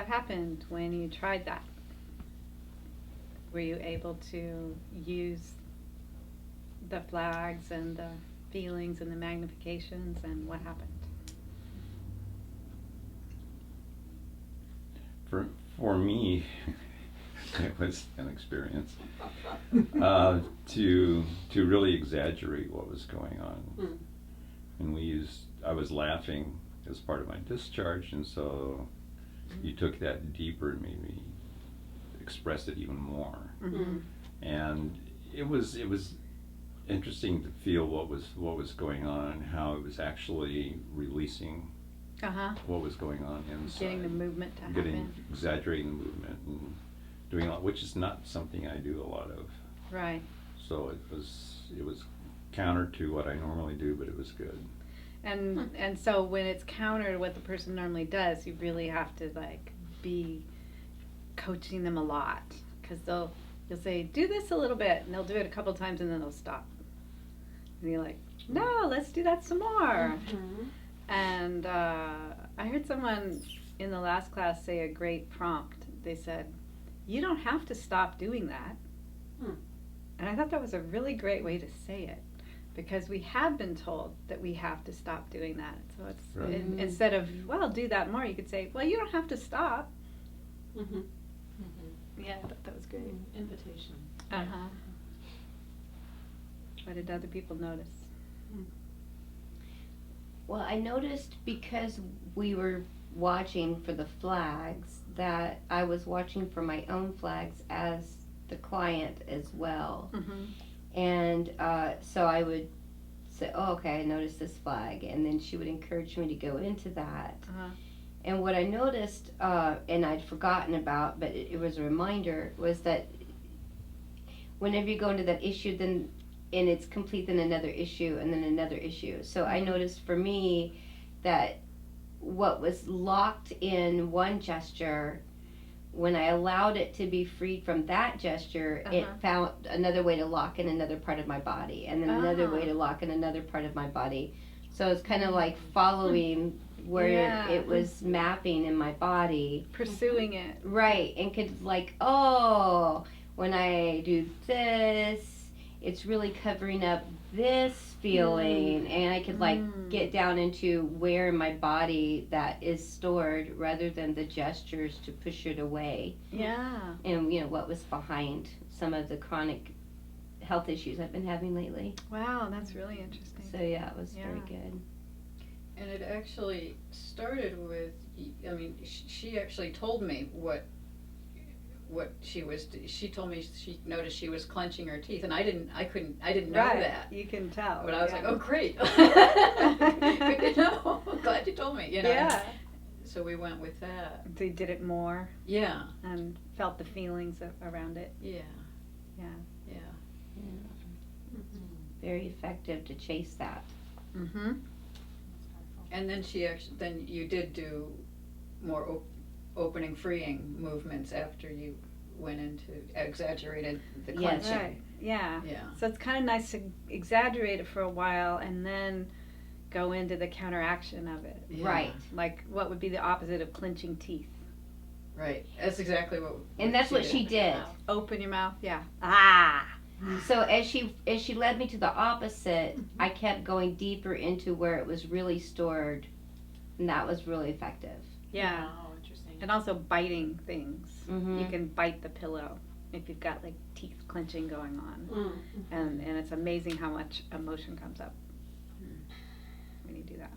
what happened when you tried that? Were you able to use the flags and the feelings and the magnifications, and what happened? For me, it was an experience to really exaggerate what was going on. And I was laughing as part of my discharge, and so you took that deeper and made me express it even more. Mm-hmm. And it was interesting to feel what was going on and how it was actually releasing what was going on inside. Getting the movement to happen. Exaggerating the movement and doing all, which is not something I do a lot of. Right. So it was counter to what I normally do, but it was good. And so when it's counter to what the person normally does, you really have to like be coaching them a lot, because you'll say, do this a little bit, and they'll do it a couple times and then they'll stop. And you're like, no, let's do that some more. Mm-hmm. And I heard someone in the last class say a great prompt. They said, you don't have to stop doing that. And I thought that was a really great way to say it, because we have been told that we have to stop doing that. So it's Right. instead of, well, do that more, you could say, well, you don't have to stop. Mm-hmm. Yeah, I thought that was great. Invitation. Uh-huh. What did other people notice? Well, I noticed because we were watching for the flags that I was watching for my own flags as the client as well. Mm-hmm. And so I would say, oh, okay, I noticed this flag. And then she would encourage me to go into that. Uh-huh. And what I noticed, and I'd forgotten about, but it was a reminder, was that whenever you go into that issue, then and it's complete, then another issue, and then another issue. So I noticed for me that what was locked in one gesture, when I allowed it to be freed from that gesture, it found another way to lock in another part of my body, and then another way to lock in another part of my body. So it's kind of like following where it was mapping in my body. Pursuing it. Right, and could like, oh, when I do this, it's really covering up this feeling, and I could like get down into where in my body that is stored rather than the gestures to push it away. Yeah. And what was behind some of the chronic health issues I've been having lately. Wow, that's really interesting. So yeah, it was very good. And it actually started with, I mean, she actually told me what she told me she noticed she was clenching her teeth, and I didn't know that. You can tell. But I was like, oh great. Good to know. Glad you told me, Yeah. So we went with that. So you did it more Yeah. and felt the feelings around it. Yeah. Yeah. Yeah. Very effective to chase that. Mm-hmm. And then then you did do more opening, freeing movements after you went into exaggerated the clenching. Right. Yeah. Yeah. So it's kind of nice to exaggerate it for a while and then go into the counteraction of it. Yeah. Right. Like, what would be the opposite of clenching teeth? Right. That's exactly what. And that's what she did. Open your mouth. Yeah. Ah. So as she led me to the opposite, I kept going deeper into where it was really stored, and that was really effective. Yeah. Oh, interesting. And also biting things. Mm-hmm. You can bite the pillow if you've got like teeth clenching going on. Mm-hmm. And it's amazing how much emotion comes up when you do that.